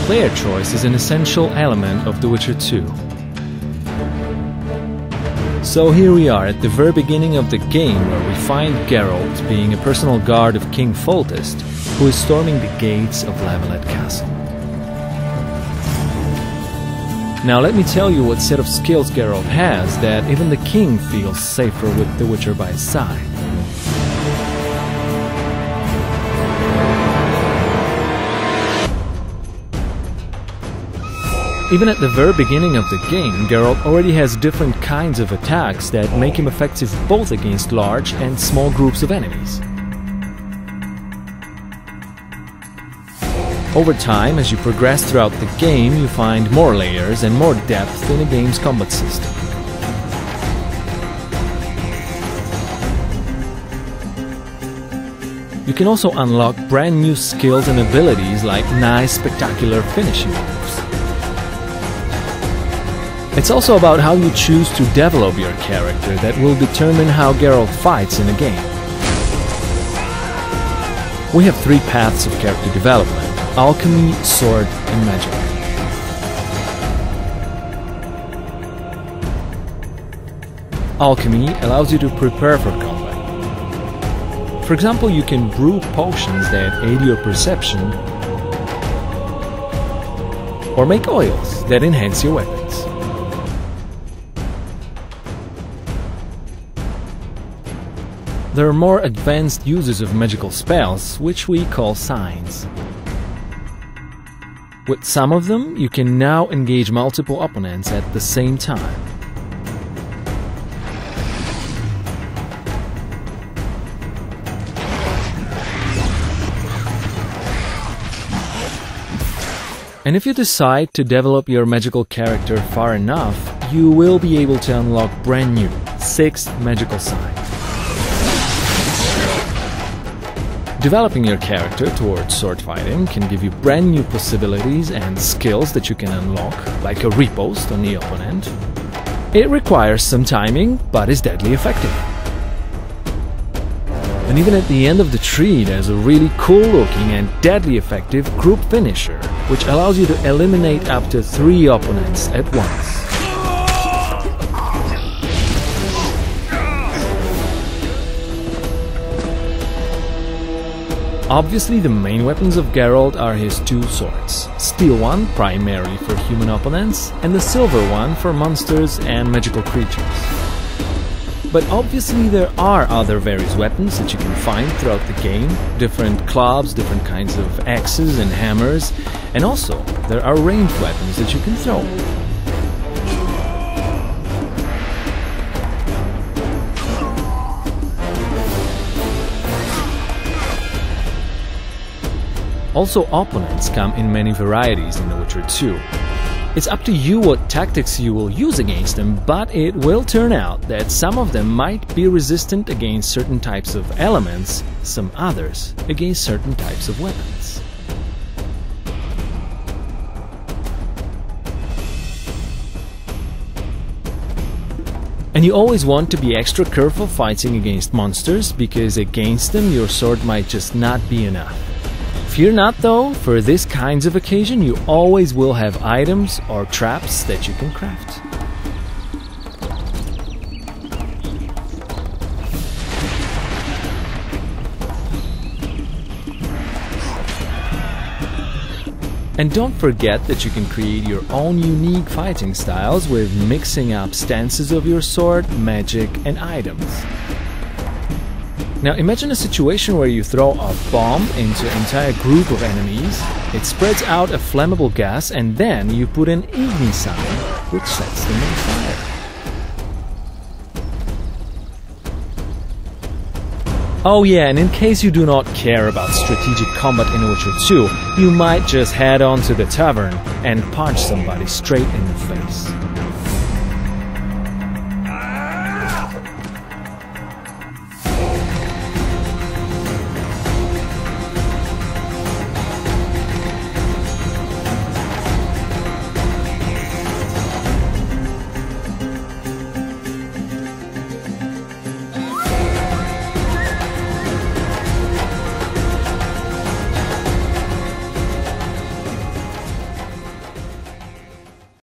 player choice is an essential element of The Witcher 2. So here we are at the very beginning of the game, where we find Geralt being a personal guard of King Foltest, who is storming the gates of Lavalette Castle. Now let me tell you what set of skills Geralt has that even the king feels safer with the Witcher by his side. Even at the very beginning of the game, Geralt already has different kinds of attacks that make him effective both against large and small groups of enemies. Over time, as you progress throughout the game, you find more layers and more depth in the game's combat system. You can also unlock brand new skills and abilities like nice, spectacular finishing moves. It's also about how you choose to develop your character that will determine how Geralt fights in a game. We have three paths of character development: alchemy, sword, and magic. Alchemy allows you to prepare for combat. For example, you can brew potions that aid your perception, or make oils that enhance your weapons. There are more advanced uses of magical spells, which we call signs. With some of them, you can now engage multiple opponents at the same time. And if you decide to develop your magical character far enough, you will be able to unlock brand new 6 magical signs. Developing your character towards sword fighting can give you brand new possibilities and skills that you can unlock, like a riposte on the opponent. It requires some timing, but is deadly effective. And even at the end of the tree, there's a really cool looking and deadly effective group finisher, which allows you to eliminate up to 3 opponents at once. Obviously, the main weapons of Geralt are his 2 swords: steel one primarily for human opponents, and the silver one for monsters and magical creatures. But obviously there are other various weapons that you can find throughout the game: different clubs, different kinds of axes and hammers, and also there are ranged weapons that you can throw. Also, opponents come in many varieties in The Witcher 2. It's up to you what tactics you will use against them, but it will turn out that some of them might be resistant against certain types of elements, some others against certain types of weapons. And you always want to be extra careful fighting against monsters, because against them your sword might just not be enough. Fear not though, for this kinds of occasion you always will have items or traps that you can craft. And don't forget that you can create your own unique fighting styles with mixing up stances of your sword, magic, and items. Now imagine a situation where you throw a bomb into an entire group of enemies, it spreads out a flammable gas, and then you put an igni sign, which sets them on fire. Oh yeah, and in case you do not care about strategic combat in Witcher 2, you might just head on to the tavern and punch somebody straight in the face.